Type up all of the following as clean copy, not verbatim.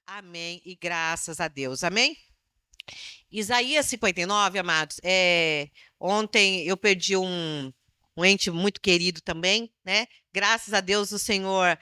Amém e graças a Deus. Amém? Isaías 59, amados. Ontem eu perdi um ente muito querido também, né? Graças a Deus o Senhor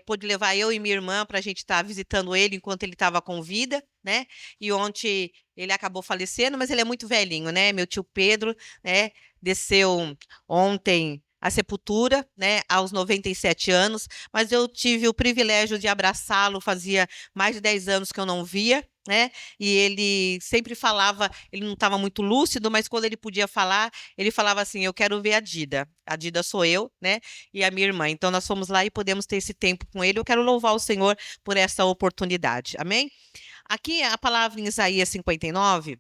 pôde levar eu e minha irmã para a gente estar visitando ele enquanto ele estava com vida, né? E ontem ele acabou falecendo, mas ele é muito velhinho, né? Meu tio Pedro, né? Desceu ontem à sepultura, né? Aos 97 anos, mas eu tive o privilégio de abraçá-lo, fazia mais de 10 anos que eu não via, né? E ele sempre falava, ele não estava muito lúcido, mas quando ele podia falar, ele falava assim: Eu quero ver a Dida. A Dida sou eu, né? E a minha irmã. Então nós fomos lá e podemos ter esse tempo com ele. Eu quero louvar o Senhor por essa oportunidade. Amém? Aqui a palavra em Isaías 59,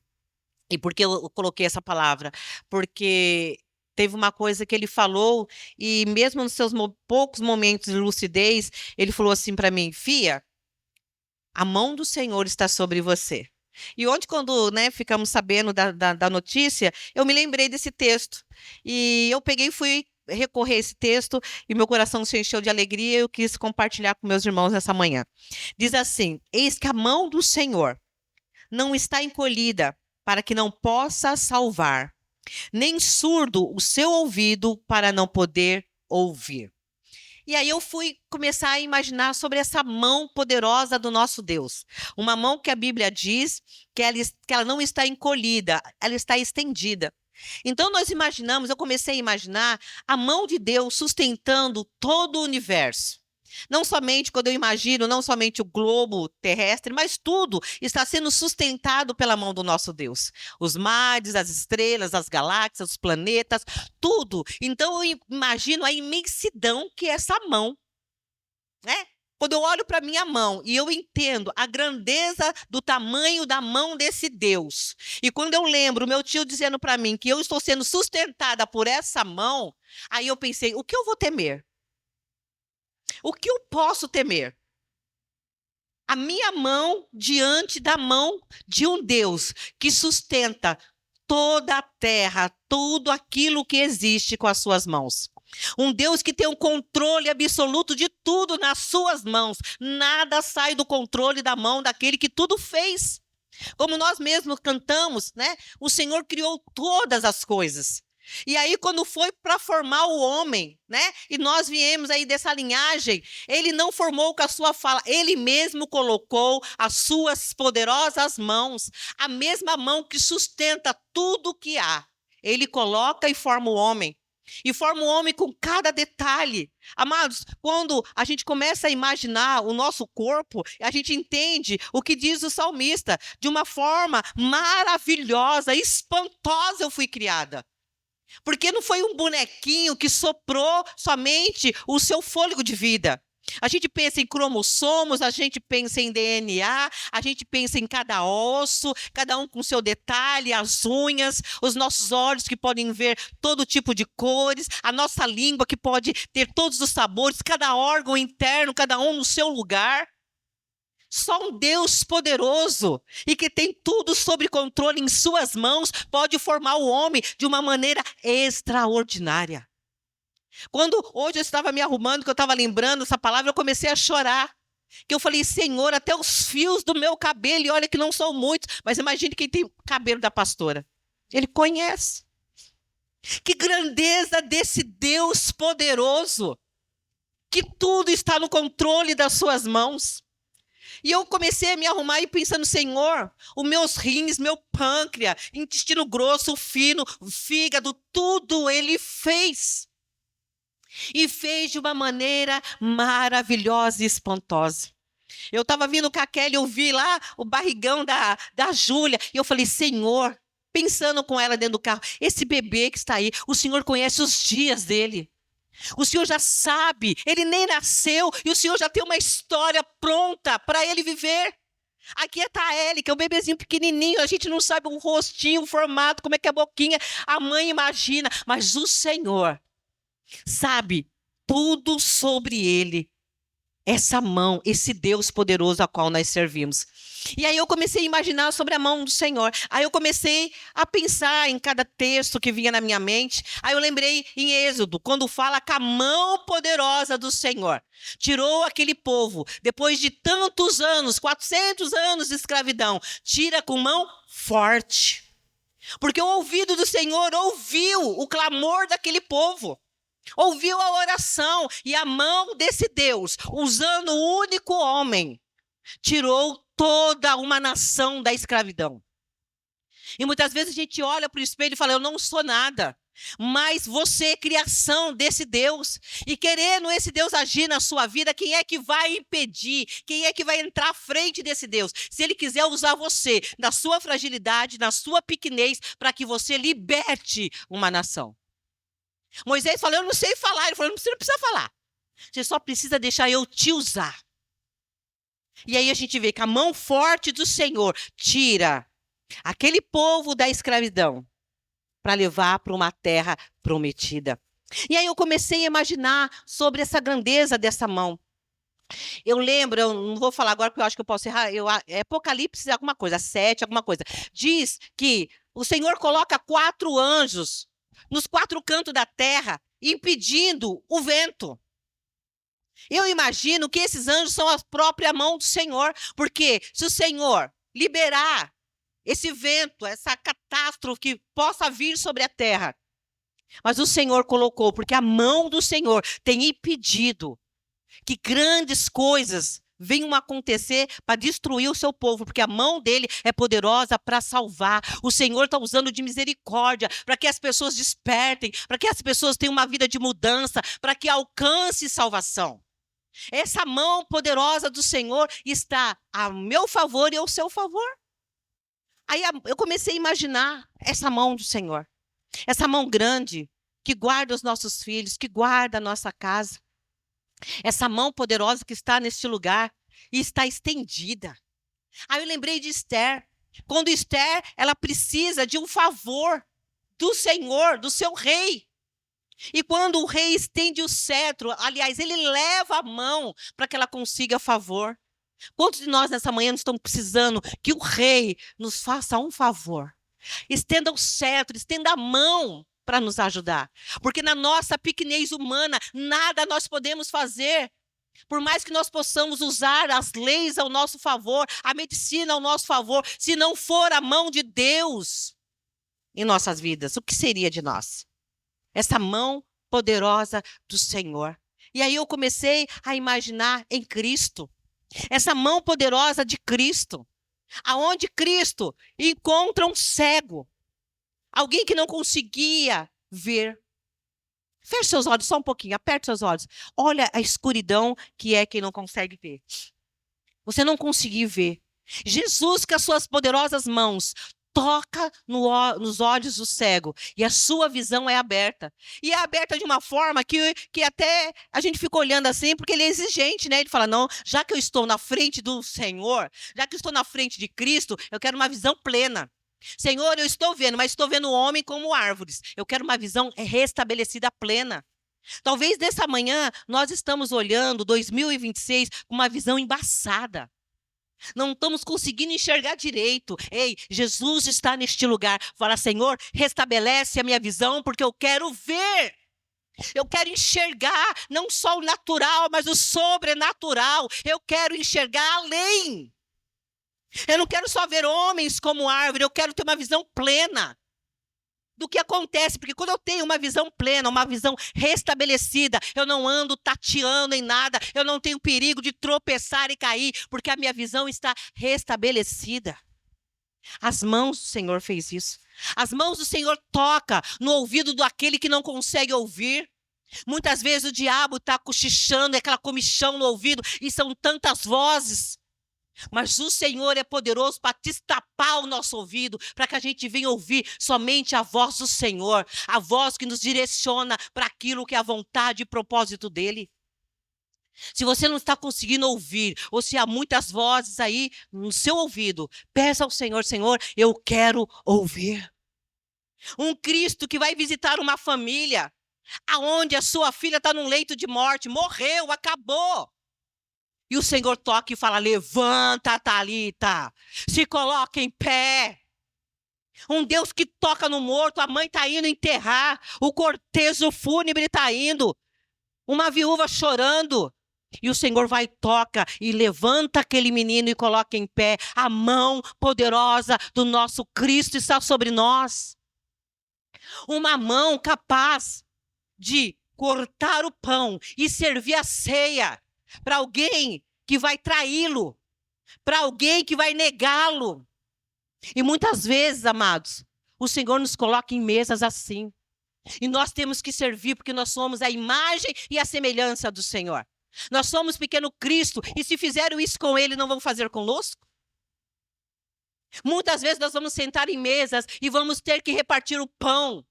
e por que eu coloquei essa palavra? Porque teve uma coisa que ele falou, e mesmo nos seus poucos momentos de lucidez, ele falou assim para mim: Fia, a mão do Senhor está sobre você. E ontem, quando, né, ficamos sabendo da notícia, eu me lembrei desse texto. E eu peguei e fui recorrer a esse texto, e meu coração se encheu de alegria, e eu quis compartilhar com meus irmãos nessa manhã. Diz assim: Eis que a mão do Senhor não está encolhida para que não possa salvar, nem surdo o seu ouvido para não poder ouvir. E aí eu fui começar a imaginar sobre essa mão poderosa do nosso Deus. Uma mão que a Bíblia diz que ela não está encolhida, ela está estendida. Então nós imaginamos, eu comecei a imaginar a mão de Deus sustentando todo o universo. Não somente, quando eu imagino, não somente o globo terrestre, mas tudo está sendo sustentado pela mão do nosso Deus. Os mares, as estrelas, as galáxias, os planetas, tudo. Então eu imagino a imensidão que é essa mão, né? Quando eu olho para minha mão e eu entendo a grandeza do tamanho da mão desse Deus, e quando eu lembro meu tio dizendo para mim que eu estou sendo sustentada por essa mão, aí eu pensei: o que eu vou temer? O que eu posso temer? A minha mão diante da mão de um Deus que sustenta toda a terra, tudo aquilo que existe com as suas mãos. Um Deus que tem um controle absoluto de tudo nas suas mãos. Nada sai do controle da mão daquele que tudo fez. Como nós mesmos cantamos, né? O Senhor criou todas as coisas. E aí, quando foi para formar o homem, né? E nós viemos aí dessa linhagem, ele não formou com a sua fala, ele mesmo colocou as suas poderosas mãos, a mesma mão que sustenta tudo que há. Ele coloca e forma o homem. E forma o homem com cada detalhe. Amados, quando a gente começa a imaginar o nosso corpo, a gente entende o que diz o salmista. De uma forma maravilhosa, espantosa eu fui criada. Porque não foi um bonequinho que soprou somente o seu fôlego de vida. A gente pensa em cromossomos, a gente pensa em DNA, a gente pensa em cada osso, cada um com seu detalhe, as unhas, os nossos olhos que podem ver todo tipo de cores, a nossa língua que pode ter todos os sabores, cada órgão interno, cada um no seu lugar. Só um Deus poderoso e que tem tudo sob controle em suas mãos pode formar o homem de uma maneira extraordinária. Quando hoje eu estava me arrumando, que eu estava lembrando essa palavra, eu comecei a chorar. Que eu falei: Senhor, até os fios do meu cabelo, e olha que não são muitos, mas imagine quem tem o cabelo da pastora. Ele conhece. Que grandeza desse Deus poderoso, que tudo está no controle das suas mãos. E eu comecei a me arrumar e pensando: Senhor, os meus rins, meu pâncreas, intestino grosso, fino, fígado, tudo Ele fez. E fez de uma maneira maravilhosa e espantosa. Eu estava vindo com a Kelly, eu vi lá o barrigão da Júlia, e eu falei: Senhor, pensando com ela dentro do carro, esse bebê que está aí, o Senhor conhece os dias dele. O Senhor já sabe, ele nem nasceu e o Senhor já tem uma história pronta para ele viver. Aqui está ele, que é um bebezinho pequenininho, a gente não sabe o rostinho, o formato, como é que é a boquinha, a mãe imagina, mas o Senhor sabe tudo sobre ele. essa mão, esse Deus poderoso a qual nós servimos. E aí eu comecei a imaginar sobre a mão do Senhor. Aí eu comecei a pensar em cada texto que vinha na minha mente. Aí eu lembrei em Êxodo, quando fala que a mão poderosa do Senhor tirou aquele povo, depois de tantos anos, 400 anos de escravidão, tira com mão forte. Porque o ouvido do Senhor ouviu o clamor daquele povo. Ouviu a oração e a mão desse Deus, usando o único homem, tirou toda uma nação da escravidão. E muitas vezes a gente olha para o espelho e fala, eu não sou nada. Mas você é criação desse Deus. E querendo esse Deus agir na sua vida, quem é que vai impedir? Quem é que vai entrar à frente desse Deus? Se ele quiser usar você, na sua fragilidade, na sua pequenez, para que você liberte uma nação. Moisés falou, eu não sei falar. Ele falou, você não precisa falar. Você só precisa deixar eu te usar. E aí a gente vê que a mão forte do Senhor tira aquele povo da escravidão para levar para uma terra prometida. E aí eu comecei a imaginar sobre essa grandeza dessa mão. Eu lembro, eu não vou falar agora porque eu acho que eu posso errar, é Apocalipse alguma coisa, 7 alguma coisa. Diz que o Senhor coloca 4 anjos nos 4 cantos da terra, impedindo o vento. Eu imagino que esses anjos são a própria mão do Senhor, porque se o Senhor liberar esse vento, essa catástrofe que possa vir sobre a terra, mas o Senhor colocou, porque a mão do Senhor tem impedido que grandes coisas venham acontecer para destruir o seu povo, porque a mão dele é poderosa para salvar. O Senhor está usando de misericórdia para que as pessoas despertem, para que as pessoas tenham uma vida de mudança, para que alcance salvação. Essa mão poderosa do Senhor está a meu favor e ao seu favor. Aí eu comecei a imaginar essa mão do Senhor, essa mão grande que guarda os nossos filhos, que guarda a nossa casa. Essa mão poderosa que está neste lugar e está estendida. Aí eu lembrei de Esther. Quando Esther, ela precisa de um favor do Senhor, do seu rei. E quando o rei estende o cetro, aliás, ele leva a mão para que ela consiga favor. Quantos de nós nessa manhã estamos precisando que o rei nos faça um favor? Estenda o cetro, estenda a mão para nos ajudar. Porque na nossa pequenez humana, nada nós podemos fazer. Por mais que nós possamos usar as leis ao nosso favor, a medicina ao nosso favor, se não for a mão de Deus em nossas vidas, o que seria de nós? Essa mão poderosa do Senhor. E aí eu comecei a imaginar em Cristo, essa mão poderosa de Cristo, aonde Cristo encontra um cego, alguém que não conseguia ver. Feche seus olhos só um pouquinho, aperte seus olhos. Olha a escuridão que é quem não consegue ver. Você não conseguir ver. Jesus, com as suas poderosas mãos, toca nos olhos do cego e a sua visão é aberta. E é aberta de uma forma que até a gente fica olhando assim, porque ele é exigente, né? Ele fala, não, já que eu estou na frente do Senhor, já que eu estou na frente de Cristo, eu quero uma visão plena. Senhor, eu estou vendo, mas estou vendo o homem como árvores. Eu quero uma visão restabelecida plena. Talvez nessa manhã nós estamos olhando 2026 com uma visão embaçada. Não estamos conseguindo enxergar direito. Ei, Jesus está neste lugar. Fala, Senhor, restabelece a minha visão, porque eu quero ver. Eu quero enxergar não só o natural, mas o sobrenatural. Eu quero enxergar além. Eu não quero só ver homens como árvore, eu quero ter uma visão plena do que acontece, porque quando eu tenho uma visão plena, uma visão restabelecida, eu não ando tateando em nada, eu não tenho perigo de tropeçar e cair, porque a minha visão está restabelecida. As mãos do Senhor fez isso. As mãos do Senhor tocam no ouvido daquele que não consegue ouvir. Muitas vezes o diabo está cochichando, é aquela comichão no ouvido, e são tantas vozes. Mas o Senhor é poderoso para destapar o nosso ouvido, para que a gente venha ouvir somente a voz do Senhor, a voz que nos direciona para aquilo que é a vontade e propósito dEle. Se você não está conseguindo ouvir, ou se há muitas vozes aí no seu ouvido, peça ao Senhor, Senhor, eu quero ouvir. Um Cristo que vai visitar uma família, aonde a sua filha está num leito de morte, morreu, acabou. E o Senhor toca e fala: levanta, Talita, se coloca em pé. Um Deus que toca no morto, a mãe está indo enterrar, o cortejo fúnebre está indo, uma viúva chorando. E o Senhor vai e toca e levanta aquele menino e coloca em pé. A mão poderosa do nosso Cristo está sobre nós. Uma mão capaz de cortar o pão e servir a ceia para alguém que vai traí-lo, para alguém que vai negá-lo. E muitas vezes, amados, o Senhor nos coloca em mesas assim. E nós temos que servir porque nós somos a imagem e a semelhança do Senhor. Nós somos pequeno Cristo, e se fizeram isso com Ele, não vão fazer conosco? Muitas vezes nós vamos sentar em mesas e vamos ter que repartir o pão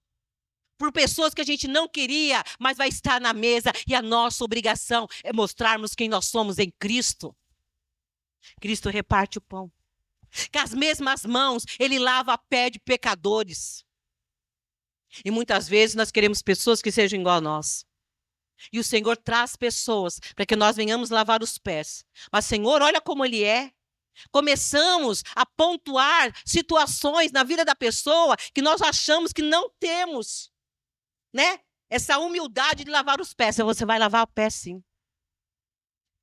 por pessoas que a gente não queria, mas vai estar na mesa, e a nossa obrigação é mostrarmos quem nós somos em Cristo. Cristo reparte o pão. Com as mesmas mãos, Ele lava a pé de pecadores. E muitas vezes nós queremos pessoas que sejam igual a nós. E o Senhor traz pessoas para que nós venhamos lavar os pés. Mas, Senhor, olha como Ele é. Começamos a pontuar situações na vida da pessoa que nós achamos que não temos, né? Essa humildade de lavar os pés. Você vai lavar o pé, sim.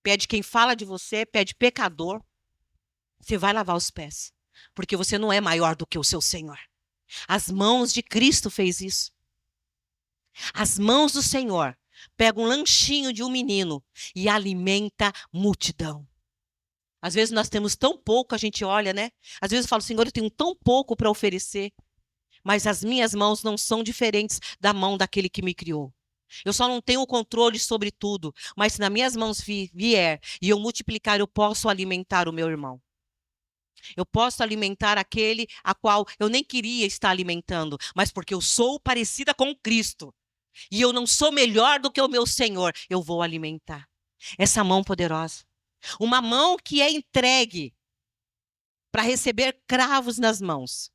Pé de quem fala de você, pé de pecador. Você vai lavar os pés. Porque você não é maior do que o seu Senhor. As mãos de Cristo fez isso. As mãos do Senhor pegam um lanchinho de um menino e alimenta multidão. Às vezes nós temos tão pouco, a gente olha, né? Às vezes eu falo: Senhor, eu tenho tão pouco para oferecer. Mas as minhas mãos não são diferentes da mão daquele que me criou. Eu só não tenho o controle sobre tudo. Mas se nas minhas mãos vier e eu multiplicar, eu posso alimentar o meu irmão. Eu posso alimentar aquele a qual eu nem queria estar alimentando. Mas porque eu sou parecida com Cristo. E eu não sou melhor do que o meu Senhor, eu vou alimentar. Essa mão poderosa. Uma mão que é entregue para receber cravos nas mãos.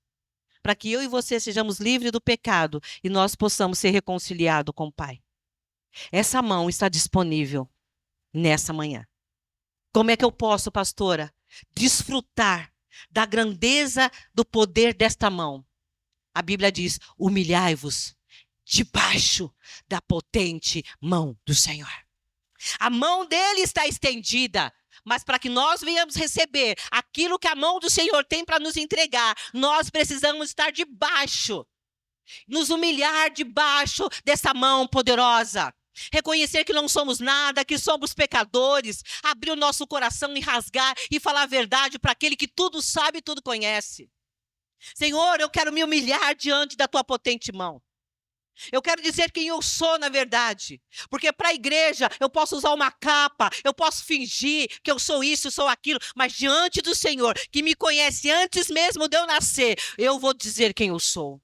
Para que eu e você sejamos livres do pecado e nós possamos ser reconciliados com o Pai. Essa mão está disponível nessa manhã. Como é que eu posso, pastora, desfrutar da grandeza do poder desta mão? A Bíblia diz: humilhai-vos debaixo da potente mão do Senhor. A mão dele está estendida, mas para que nós venhamos receber aquilo que a mão do Senhor tem para nos entregar, nós precisamos estar debaixo, nos humilhar debaixo dessa mão poderosa. Reconhecer que não somos nada, que somos pecadores, abrir o nosso coração e rasgar e falar a verdade para aquele que tudo sabe e tudo conhece. Senhor, eu quero me humilhar diante da tua potente mão. Eu quero dizer quem eu sou na verdade, porque para a igreja eu posso usar uma capa, eu posso fingir que eu sou isso, sou aquilo, mas diante do Senhor, que me conhece antes mesmo de eu nascer, eu vou dizer quem eu sou.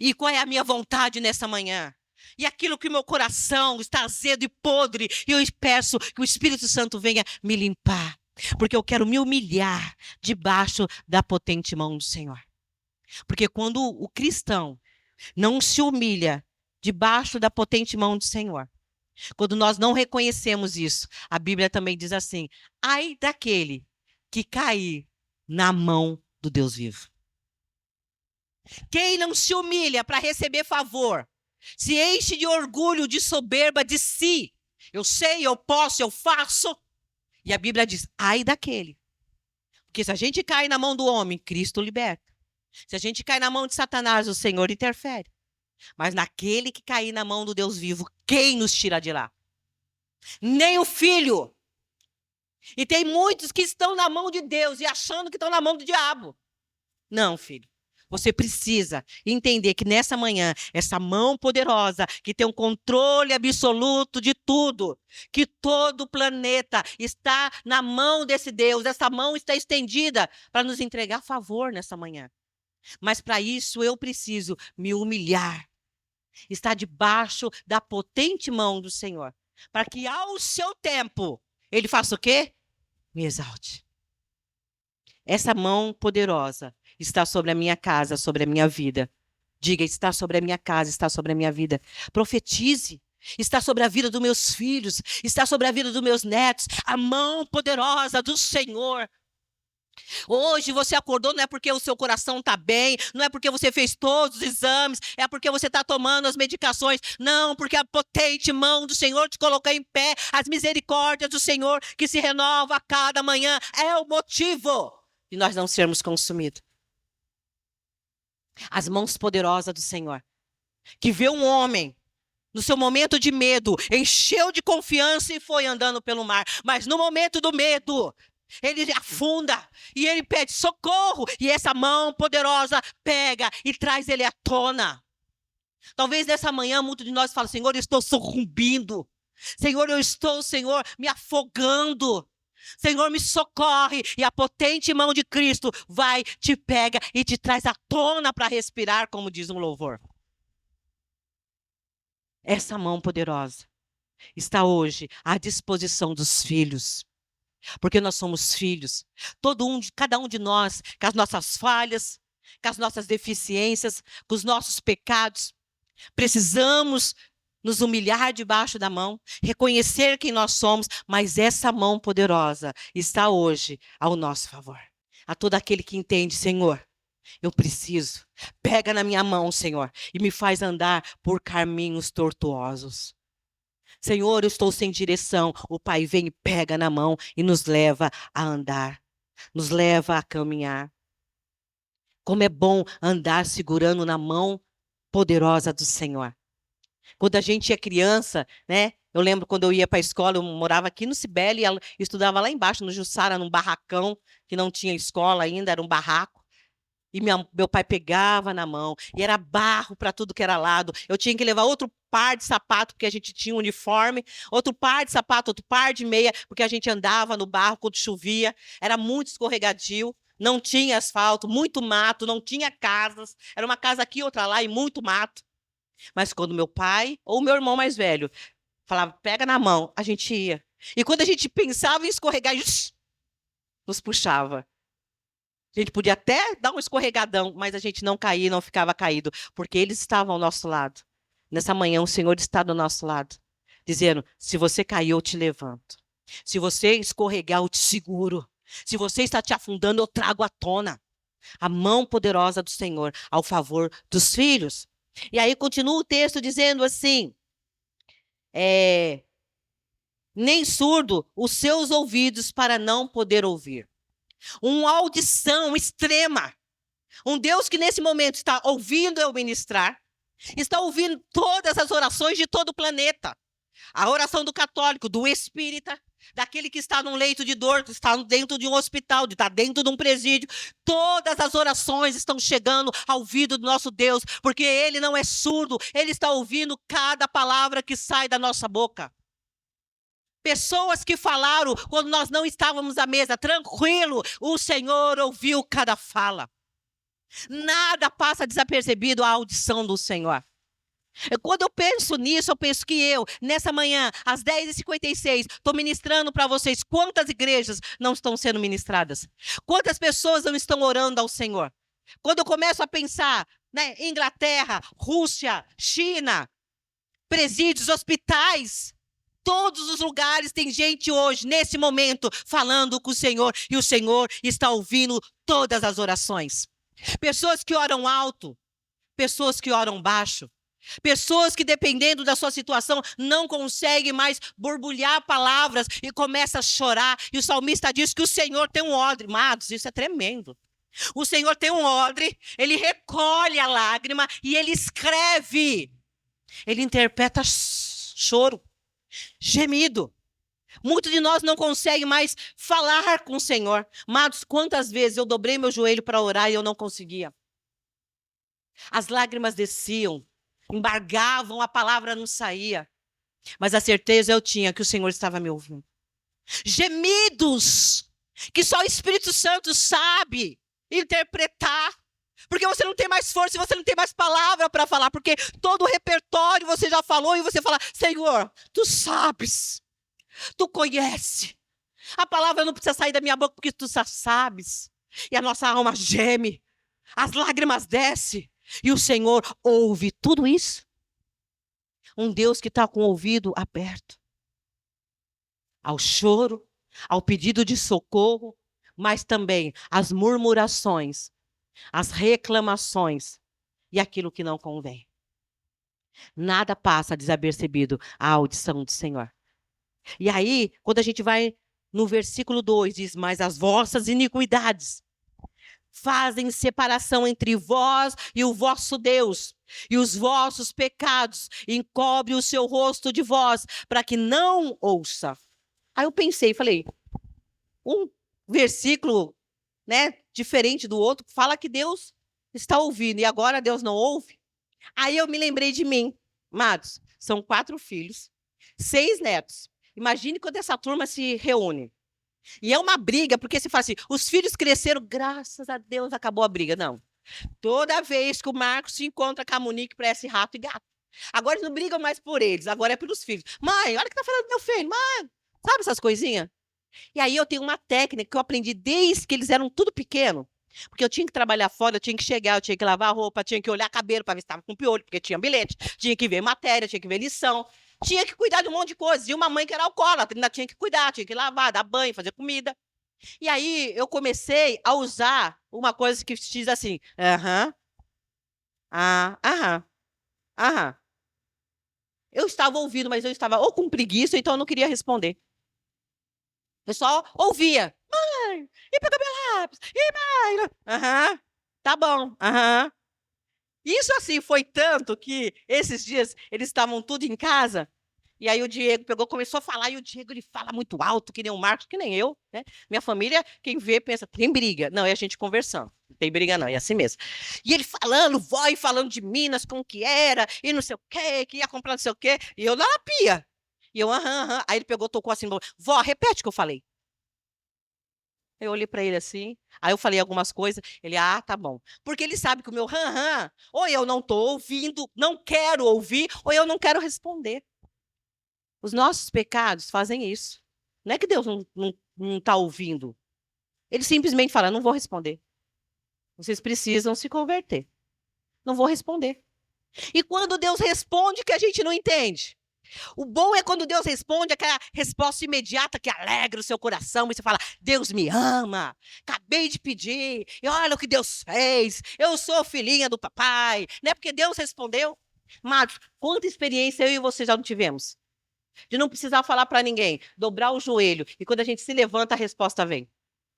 E qual é a minha vontade nessa manhã? E aquilo que o meu coração está azedo e podre, e eu peço que o Espírito Santo venha me limpar, porque eu quero me humilhar debaixo da potente mão do Senhor. Porque quando o cristão não se humilha debaixo da potente mão do Senhor, quando nós não reconhecemos isso, a Bíblia também diz assim: ai daquele que cair na mão do Deus vivo. Quem não se humilha para receber favor, se enche de orgulho, de soberba de si. Eu sei, eu posso, eu faço. E a Bíblia diz: ai daquele. Porque se a gente cai na mão do homem, Cristo liberta. Se a gente cai na mão de Satanás, o Senhor interfere. Mas naquele que cair na mão do Deus vivo, quem nos tira de lá? Nem o Filho. E tem muitos que estão na mão de Deus e achando que estão na mão do diabo. Não, filho. Você precisa entender que nessa manhã, essa mão poderosa, que tem um controle absoluto de tudo, que todo o planeta está na mão desse Deus, essa mão está estendida para nos entregar favor nessa manhã. Mas para isso eu preciso me humilhar, estar debaixo da potente mão do Senhor, para que ao seu tempo Ele faça o quê? Me exalte. Essa mão poderosa está sobre a minha casa, sobre a minha vida. Diga: está sobre a minha casa, está sobre a minha vida. Profetize. está sobre a vida dos meus filhos, está sobre a vida dos meus netos, a mão poderosa do Senhor. Hoje você acordou, não é porque o seu coração está bem, não é porque você fez todos os exames, é porque você está tomando as medicações, não, porque a potente mão do Senhor te colocou em pé, as misericórdias do Senhor que se renova a cada manhã, é o motivo de nós não sermos consumidos. As mãos poderosas do Senhor, que vê um homem no seu momento de medo, encheu de confiança e foi andando pelo mar. Mas no momento do medo, ele afunda e ele pede socorro. E essa mão poderosa pega e traz ele à tona. Talvez nessa manhã, muitos de nós falam, Senhor, eu estou sucumbindo. Senhor, eu estou, Senhor, me afogando. Senhor, me socorre. E a potente mão de Cristo vai, te pega e te traz à tona para respirar, como diz um louvor. Essa mão poderosa está hoje à disposição dos filhos, porque nós somos filhos. Cada um de nós, com as nossas falhas, com as nossas deficiências, com os nossos pecados, precisamos nos humilhar debaixo da mão, reconhecer quem nós somos, mas essa mão poderosa está hoje ao nosso favor. A todo aquele que entende, Senhor, eu preciso. Pega na minha mão, Senhor, e me faz andar por caminhos tortuosos. Senhor, eu estou sem direção. O Pai vem e pega na mão e nos leva a andar. Nos leva a caminhar. Como é bom andar segurando na mão poderosa do Senhor. Quando a gente é criança, né? Eu lembro quando eu ia para a escola, eu morava aqui no Cibele e estudava lá embaixo, no Jussara, num barracão, que não tinha escola ainda, era um barraco. E meu pai pegava na mão, e era barro para tudo que era lado. Eu tinha que levar outro par de sapato, porque a gente tinha um uniforme, outro par de sapato, outro par de meia, porque a gente andava no barro quando chovia. Era muito escorregadio, não tinha asfalto, muito mato, não tinha casas. Era uma casa aqui, outra lá, e muito mato. Mas quando meu pai, ou meu irmão mais velho, falava, pega na mão, a gente ia. E quando a gente pensava em escorregar, nos puxava. A gente podia até dar um escorregadão, mas a gente não caía, não ficava caído, porque eles estavam ao nosso lado. Nessa manhã, o Senhor está do nosso lado, dizendo, se você cair, eu te levanto. Se você escorregar, eu te seguro. Se você está te afundando, eu trago à tona. A mão poderosa do Senhor ao favor dos filhos. E aí continua o texto dizendo assim, nem surdo os seus ouvidos para não poder ouvir. Uma audição extrema. Um Deus que nesse momento está ouvindo eu ministrar, está ouvindo todas as orações de todo o planeta. A oração do católico, do espírita, daquele que está num leito de dor, que está dentro de um hospital, está dentro de um presídio. Todas as orações estão chegando ao ouvido do nosso Deus, porque Ele não é surdo, Ele está ouvindo cada palavra que sai da nossa boca. Pessoas que falaram quando nós não estávamos à mesa, tranquilo, o Senhor ouviu cada fala. Nada passa desapercebido à audição do Senhor. Quando eu penso nisso, eu penso que nessa manhã, às 10h56, estou ministrando para vocês quantas igrejas não estão sendo ministradas. Quantas pessoas não estão orando ao Senhor. Quando eu começo a pensar, né, Inglaterra, Rússia, China, presídios, hospitais, todos os lugares tem gente hoje, nesse momento, falando com o Senhor. E o Senhor está ouvindo todas as orações. Pessoas que oram alto, pessoas que oram baixo. Pessoas que, dependendo da sua situação, não conseguem mais borbulhar palavras e começam a chorar. E o salmista diz que o Senhor tem um odre. Amados, isso é tremendo. O Senhor tem um odre, Ele recolhe a lágrima e Ele escreve. Ele interpreta choro, gemido. Muitos de nós não conseguem mais falar com o Senhor. Amados, quantas vezes eu dobrei meu joelho para orar e eu não conseguia. As lágrimas desciam. Embargavam, a palavra não saía. Mas a certeza eu tinha que o Senhor estava me ouvindo. Gemidos que só o Espírito Santo sabe interpretar. Porque você não tem mais força, você não tem mais palavra para falar. Porque todo o repertório você já falou e você fala, Senhor, tu sabes, tu conhece. A palavra não precisa sair da minha boca porque tu já sabes. E a nossa alma geme, as lágrimas descem. E o Senhor ouve tudo isso. Um Deus que está com o ouvido aberto ao choro, ao pedido de socorro, mas também às murmurações, às reclamações e aquilo que não convém. Nada passa desapercebido a audição do Senhor. E aí, quando a gente vai no versículo 2, diz: mas as vossas iniquidades fazem separação entre vós e o vosso Deus, e os vossos pecados encobrem o seu rosto de vós, para que não ouça. Aí eu pensei, falei, um versículo, né, diferente do outro, fala que Deus está ouvindo, e agora Deus não ouve? Aí eu me lembrei de mim. Amados, são 4 filhos, 6 netos. Imagine quando essa turma se reúne. E é uma briga, porque se fala assim, os filhos cresceram, graças a Deus acabou a briga. Não. Toda vez que o Marcos se encontra com a Monique, parece rato e gato. Agora eles não brigam mais por eles, agora é pelos filhos. Mãe, olha o que tá falando do meu filho. Mãe, sabe essas coisinhas? E aí eu tenho uma técnica que eu aprendi desde que eles eram tudo pequeno. Porque eu tinha que trabalhar fora, eu tinha que chegar, eu tinha que lavar a roupa, tinha que olhar cabelo para ver se estava com piolho, porque tinha bilhete, tinha que ver matéria, tinha que ver lição, tinha que cuidar de um monte de coisa. E uma mãe que era alcoólatra, ainda tinha que cuidar, tinha que lavar, dar banho, fazer comida. E aí eu comecei a usar uma coisa que diz assim, aham. Eu estava ouvindo, mas eu estava ou com preguiça, então eu não queria responder. O pessoal ouvia. Mãe, e pega meu lápis? E mãe? Aham, tá bom, aham. Isso assim foi tanto que esses dias eles estavam tudo em casa. E aí o Diego pegou, começou a falar, e o Diego ele fala muito alto, que nem o Marcos, que nem eu, né? Minha família, quem vê, pensa, tem briga. Não, é a gente conversando. Não tem briga, não, é assim mesmo. E ele falando, vó, e falando de Minas, como que era, e não sei o quê, que ia comprar não sei o quê, e eu na pia. E eu, aham. Aí ele pegou, tocou assim, vó, repete o que eu falei. Eu olhei para ele assim, aí eu falei algumas coisas, ele, tá bom. Porque ele sabe que o meu ou eu não estou ouvindo, não quero ouvir, ou eu não quero responder. Os nossos pecados fazem isso. Não é que Deus não está ouvindo. Ele simplesmente fala, não vou responder. Vocês precisam se converter. Não vou responder. E quando Deus responde, que a gente não entende. O bom é quando Deus responde aquela resposta imediata que alegra o seu coração. E você fala, Deus me ama. Acabei de pedir. E olha o que Deus fez. Eu sou filhinha do papai. Não é porque Deus respondeu. Mas quanta experiência eu e você já não tivemos? De não precisar falar para ninguém. Dobrar o joelho. E quando a gente se levanta, a resposta vem.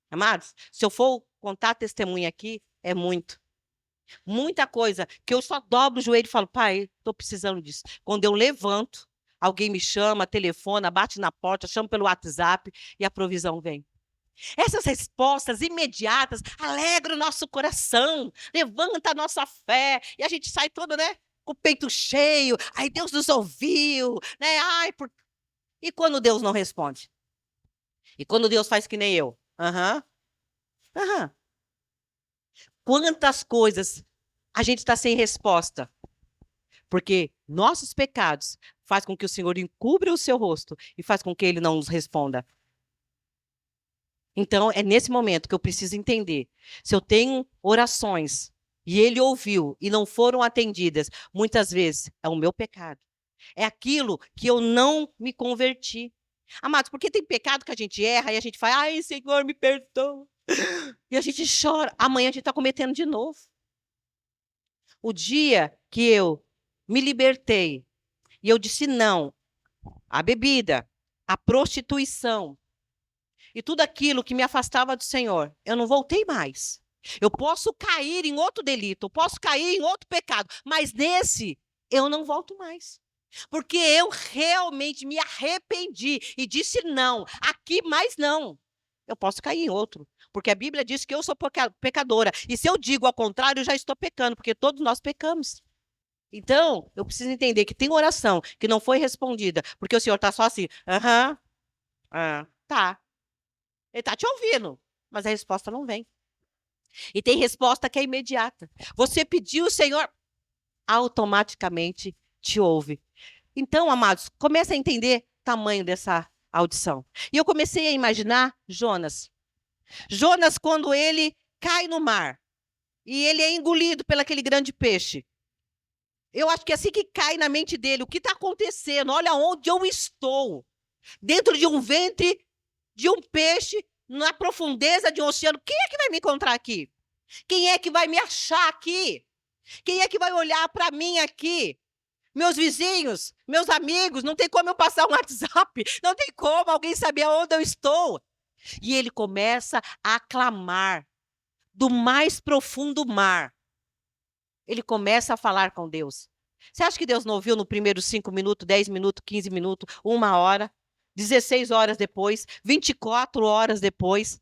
Amados, se eu for contar testemunha aqui, é muito. Muita coisa que eu só dobro o joelho e falo, pai, estou precisando disso. Quando eu levanto, alguém me chama, telefona, bate na porta, chama pelo WhatsApp e a provisão vem. Essas respostas imediatas alegram o nosso coração, levanta a nossa fé e a gente sai todo, né, com o peito cheio. Ai, Deus nos ouviu, né? E quando Deus não responde? E quando Deus faz que nem eu? Quantas coisas a gente está sem resposta? Porque nossos pecados faz com que o Senhor encubra o seu rosto e faz com que Ele não nos responda. Então, é nesse momento que eu preciso entender. Se eu tenho orações e Ele ouviu e não foram atendidas, muitas vezes é o meu pecado. É aquilo que eu não me converti. Amados, porque tem pecado que a gente erra e a gente fala, ai, Senhor, me perdoa. E a gente chora. Amanhã a gente está cometendo de novo. O dia que eu me libertei e eu disse não à bebida, à prostituição e tudo aquilo que me afastava do Senhor, eu não voltei mais. Eu posso cair em outro delito, eu posso cair em outro pecado, mas nesse eu não volto mais. Porque eu realmente me arrependi e disse não, aqui mais não. Eu posso cair em outro, porque a Bíblia diz que eu sou pecadora. E se eu digo ao contrário, eu já estou pecando, porque todos nós pecamos. Então, eu preciso entender que tem oração que não foi respondida, porque o Senhor está só assim, tá. Ele está te ouvindo, mas a resposta não vem. E tem resposta que é imediata. Você pediu, o Senhor automaticamente te ouve. Então, amados, comece a entender o tamanho dessa audição. E eu comecei a imaginar Jonas. Jonas, quando ele cai no mar, e ele é engolido pelo aquele grande peixe. Eu acho que é assim que cai na mente dele. O que está acontecendo? Olha onde eu estou. Dentro de um ventre de um peixe, na profundeza de um oceano. Quem é que vai me encontrar aqui? Quem é que vai me achar aqui? Quem é que vai olhar para mim aqui? Meus vizinhos, meus amigos, não tem como eu passar um WhatsApp, não tem como alguém saber onde eu estou. E ele começa a clamar do mais profundo mar. Ele começa a falar com Deus. Você acha que Deus não ouviu no primeiro 5 minutos, 10 minutos, 15 minutos, 1 hora, 16 horas depois, 24 horas depois?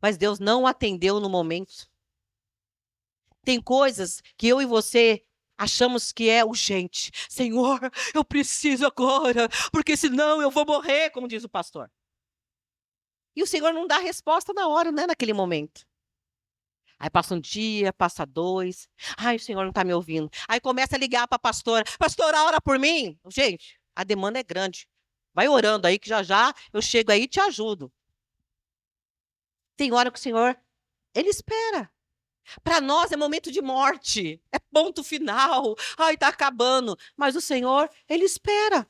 Mas Deus não atendeu no momento. Tem coisas que eu e você achamos que é urgente. Senhor, eu preciso agora, porque senão eu vou morrer, como diz o pastor. E o Senhor não dá resposta na hora, né, naquele momento. Aí passa um dia, passa 2. Ai, o Senhor não está me ouvindo. Aí começa a ligar para a pastora. Pastora, ora por mim. Gente, a demanda é grande. Vai orando aí que já já eu chego aí e te ajudo. Tem hora que o Senhor, Ele espera. Para nós é momento de morte. É ponto final. Ai, está acabando. Mas o Senhor, Ele espera.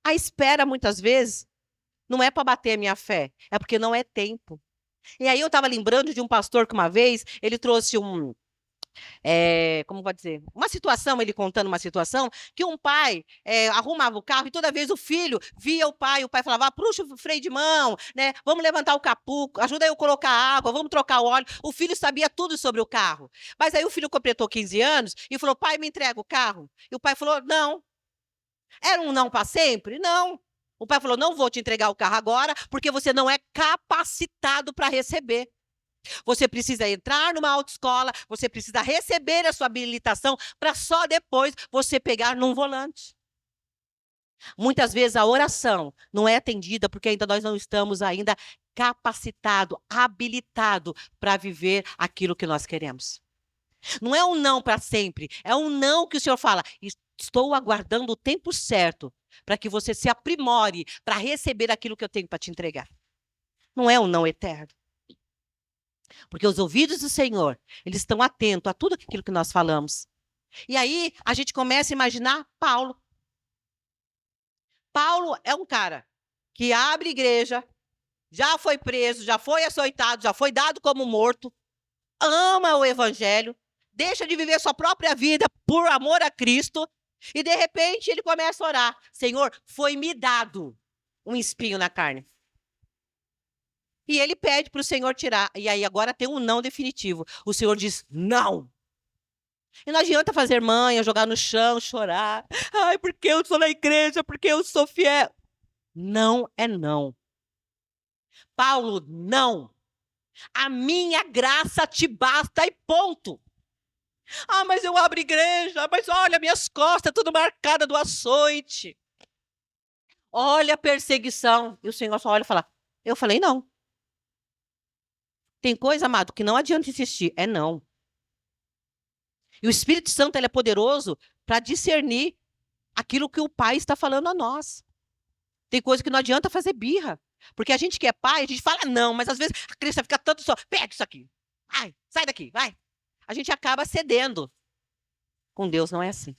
A espera, muitas vezes, não é para bater a minha fé. É porque não é tempo. E aí eu estava lembrando de um pastor que uma vez, ele trouxe como pode dizer, uma situação, ele contando uma situação, que um pai arrumava o carro e toda vez o filho via o pai falava, puxa o freio de mão, né? Vamos levantar o capô, ajuda eu a colocar água, vamos trocar o óleo. O filho sabia tudo sobre o carro. Mas aí o filho completou 15 anos e falou, pai, me entrega o carro. E o pai falou, não. Era um não para sempre? Não. O pai falou, não vou te entregar o carro agora, porque você não é capacitado para receber. Você precisa entrar numa autoescola, você precisa receber a sua habilitação para só depois você pegar num volante. Muitas vezes a oração não é atendida porque ainda nós não estamos ainda capacitado, habilitado para viver aquilo que nós queremos. Não é um não para sempre, é um não que o Senhor fala, estou aguardando o tempo certo para que você se aprimore para receber aquilo que eu tenho para te entregar. Não é um não eterno. Porque os ouvidos do Senhor, eles estão atentos a tudo aquilo que nós falamos. E aí, a gente começa a imaginar Paulo. Paulo é um cara que abre igreja, já foi preso, já foi açoitado, já foi dado como morto, ama o evangelho, deixa de viver sua própria vida por amor a Cristo, e de repente ele começa a orar. Senhor, foi-me dado um espinho na carne. E ele pede para o Senhor tirar. E aí agora tem um não definitivo. O Senhor diz não. E não adianta fazer manha, jogar no chão, chorar. Ai, porque eu sou na igreja, porque eu sou fiel. Não é não. Paulo, não. A minha graça te basta e ponto. Ah, mas eu abro igreja, mas olha minhas costas, tudo marcada do açoite. Olha a perseguição. E o Senhor só olha e fala, eu falei não. Tem coisa, amado, que não adianta insistir. É não. E o Espírito Santo ele é poderoso para discernir aquilo que o Pai está falando a nós. Tem coisa que não adianta fazer birra. Porque a gente que é pai, a gente fala não, mas às vezes a criança fica tanto só, pega isso aqui. Ai, sai daqui, vai. A gente acaba cedendo. Com Deus não é assim.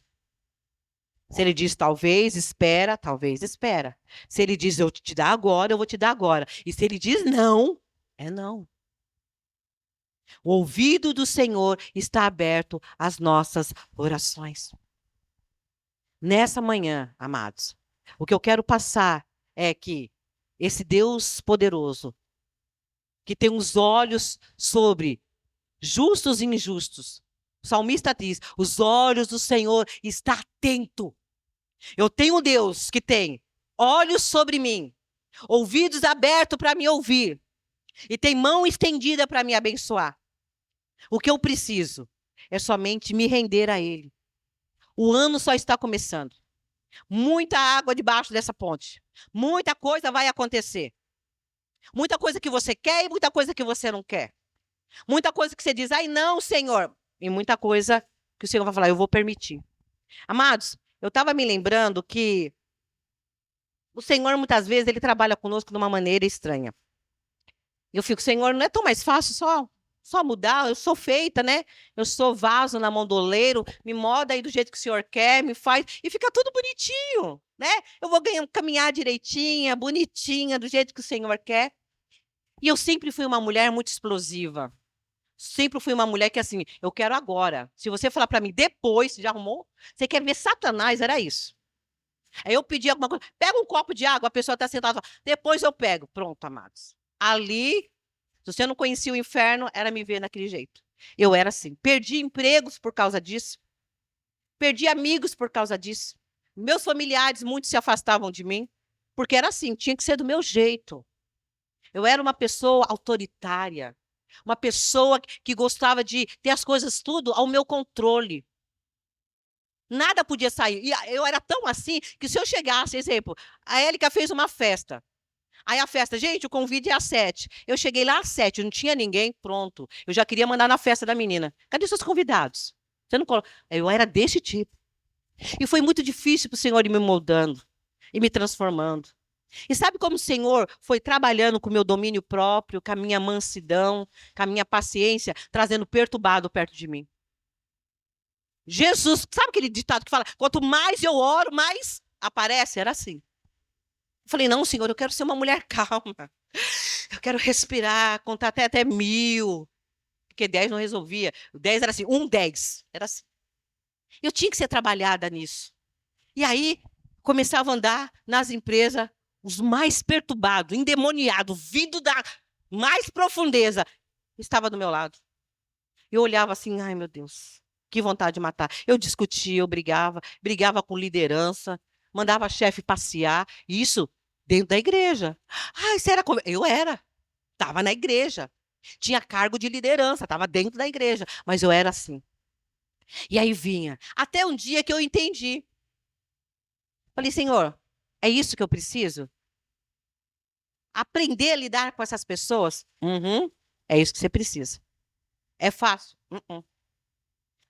Se ele diz talvez, espera, talvez, espera. Se ele diz eu te dar agora, eu vou te dar agora. E se ele diz não, é não. O ouvido do Senhor está aberto às nossas orações. Nessa manhã, amados, o que eu quero passar é que esse Deus poderoso, que tem os olhos sobre justos e injustos, o salmista diz, os olhos do Senhor estão atentos. Eu tenho um Deus que tem olhos sobre mim, ouvidos abertos para me ouvir, e tem mão estendida para me abençoar. O que eu preciso é somente me render a Ele. O ano só está começando. Muita água debaixo dessa ponte. Muita coisa vai acontecer. Muita coisa que você quer e muita coisa que você não quer. Muita coisa que você diz, ai não, Senhor. E muita coisa que o Senhor vai falar, eu vou permitir. Amados, eu estava me lembrando que o Senhor, muitas vezes, Ele trabalha conosco de uma maneira estranha. Eu fico, Senhor, não é tão mais fácil só Só mudar, eu sou feita, né? Eu sou vaso na mão do oleiro, me molda aí do jeito que o senhor quer, me faz, e fica tudo bonitinho, né? Eu vou caminhar direitinha, bonitinha, do jeito que o senhor quer. E eu sempre fui uma mulher muito explosiva. Sempre fui uma mulher que, assim, eu quero agora. Se você falar para mim depois, já arrumou? Você quer ver Satanás? Era isso. Aí eu pedi alguma coisa, pega um copo de água, a pessoa está sentada, fala, depois eu pego. Pronto, amados. Ali, se você não conhecia o inferno, era me ver daquele jeito. Eu era assim. Perdi empregos por causa disso. Perdi amigos por causa disso. Meus familiares, muitos se afastavam de mim, porque era assim, tinha que ser do meu jeito. Eu era uma pessoa autoritária, uma pessoa que gostava de ter as coisas tudo ao meu controle. Nada podia sair. E eu era tão assim que se eu chegasse, exemplo, a Élica fez uma festa. Aí a festa, gente, o convite é às 7. Eu cheguei lá às 7, não tinha ninguém, pronto. Eu já queria mandar na festa da menina. Cadê seus convidados? Você não colo... Eu era desse tipo. E foi muito difícil para o Senhor ir me moldando e me transformando. E sabe como o Senhor foi trabalhando com o meu domínio próprio, com a minha mansidão, com a minha paciência, trazendo perturbado perto de mim? Jesus, sabe aquele ditado que fala, quanto mais eu oro, mais aparece? Era assim. Eu falei, não, Senhor, eu quero ser uma mulher calma. Eu quero respirar, contar até 1000. Porque 10 não resolvia. O 10 era assim, 10. Era assim. Eu tinha que ser trabalhada nisso. E aí, começava a andar nas empresas, os mais perturbados, endemoniados, vindo da mais profundeza, estava do meu lado. Eu olhava assim, ai meu Deus, que vontade de matar. Eu discutia, eu brigava com liderança, mandava a chefe passear, isso dentro da igreja. Ah, isso era como... Eu era, estava na igreja, tinha cargo de liderança, estava dentro da igreja, mas eu era assim. E aí vinha, até um dia que eu entendi. Falei, Senhor, é isso que eu preciso? Aprender a lidar com essas pessoas? Uhum, é isso que você precisa. É fácil? Uhum.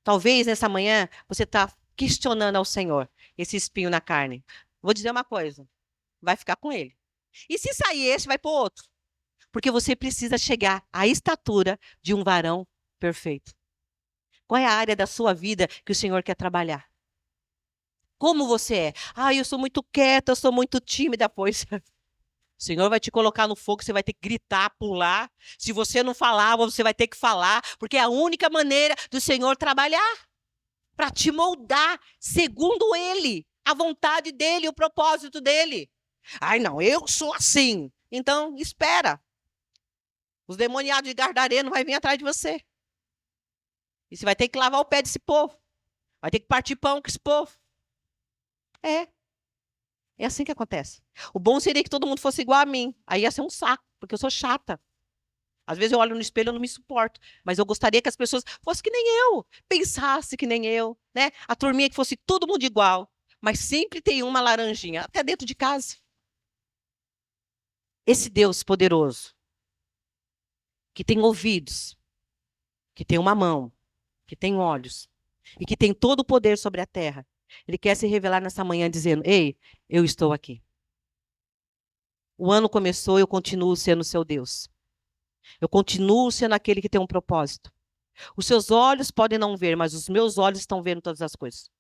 Talvez nessa manhã você está questionando ao Senhor esse espinho na carne. Vou dizer uma coisa: vai ficar com ele. E se sair esse, vai para outro. Porque você precisa chegar à estatura de um varão perfeito. Qual é a área da sua vida que o Senhor quer trabalhar? Como você é? Ah, eu sou muito quieta, eu sou muito tímida. Pois o Senhor vai te colocar no fogo, você vai ter que gritar, pular. Se você não falar, você vai ter que falar, porque é a única maneira do Senhor trabalhar para te moldar segundo Ele, a vontade dEle, o propósito dEle. Ai, não, eu sou assim. Então, espera. Os demoniados de Gadareno vão vir atrás de você. E você vai ter que lavar o pé desse povo. Vai ter que partir pão com esse povo. É. É assim que acontece. O bom seria que todo mundo fosse igual a mim. Aí ia ser um saco, porque eu sou chata. Às vezes eu olho no espelho e não me suporto. Mas eu gostaria que as pessoas fossem que nem eu. Pensassem que nem eu. Né? A turminha que fosse todo mundo igual. Mas sempre tem uma laranjinha, até dentro de casa. Esse Deus poderoso, que tem ouvidos, que tem uma mão, que tem olhos, e que tem todo o poder sobre a terra, ele quer se revelar nessa manhã dizendo, ei, eu estou aqui. O ano começou, eu continuo sendo seu Deus. Eu continuo sendo aquele que tem um propósito. Os seus olhos podem não ver, mas os meus olhos estão vendo todas as coisas.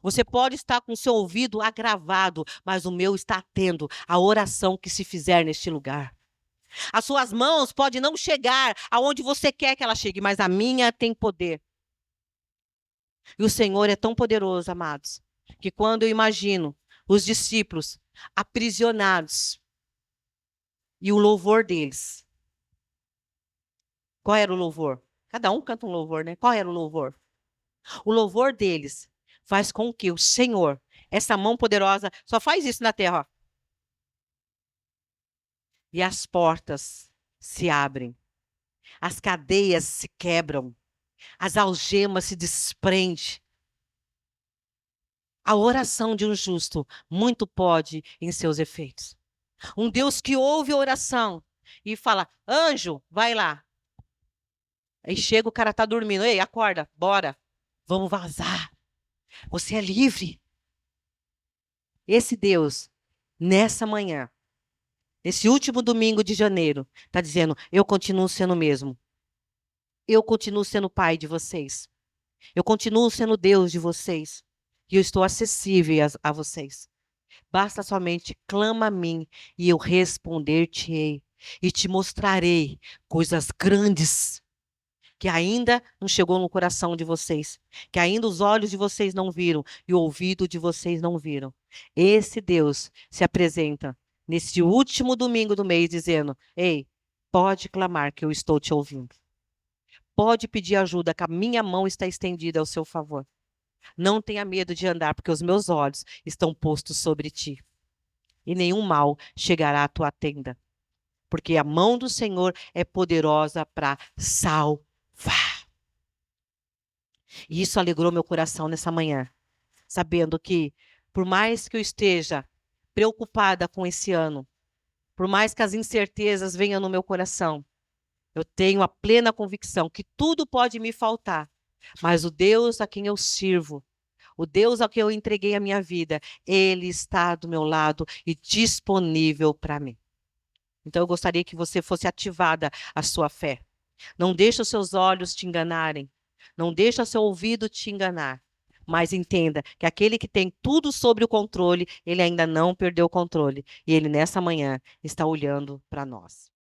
Você pode estar com o seu ouvido agravado, mas o meu está atendo à oração que se fizer neste lugar. As suas mãos podem não chegar aonde você quer que ela chegue, mas a minha tem poder. E o Senhor é tão poderoso, amados, que quando eu imagino os discípulos aprisionados e o louvor deles. Qual era o louvor? Cada um canta um louvor, né? Qual era o louvor? O louvor deles faz com que o Senhor, essa mão poderosa, só faz isso na terra, ó. E as portas se abrem, as cadeias se quebram, as algemas se desprendem. A oração de um justo muito pode em seus efeitos. Um Deus que ouve a oração e fala, anjo, vai lá. Aí chega, o cara tá dormindo. Ei, acorda, bora. Vamos vazar. Você é livre. Esse Deus, nessa manhã, nesse último domingo de janeiro, está dizendo, eu continuo sendo o mesmo. eu continuo sendo pai de vocês. Eu continuo sendo Deus de vocês. E eu estou acessível a vocês. Basta somente clama a mim e eu responder-te-ei. E te mostrarei coisas grandes que ainda não chegou no coração de vocês, que ainda os olhos de vocês não viram e o ouvido de vocês não viram. Esse Deus se apresenta nesse último domingo do mês dizendo: ei, pode clamar que eu estou te ouvindo. Pode pedir ajuda, que a minha mão está estendida ao seu favor. Não tenha medo de andar, porque os meus olhos estão postos sobre ti. E nenhum mal chegará à tua tenda. Porque a mão do Senhor é poderosa para salvar. E isso alegrou meu coração nessa manhã. Sabendo que, por mais que eu esteja preocupada com esse ano, por mais que as incertezas venham no meu coração, eu tenho a plena convicção que tudo pode me faltar, mas o Deus a quem eu sirvo, o Deus a quem eu entreguei a minha vida, Ele está do meu lado e disponível para mim. Então eu gostaria que você fosse ativada a sua fé. Não deixe os seus olhos te enganarem. Não deixe o seu ouvido te enganar. Mas entenda que aquele que tem tudo sobre o controle, ele ainda não perdeu o controle. E ele nessa manhã está olhando para nós.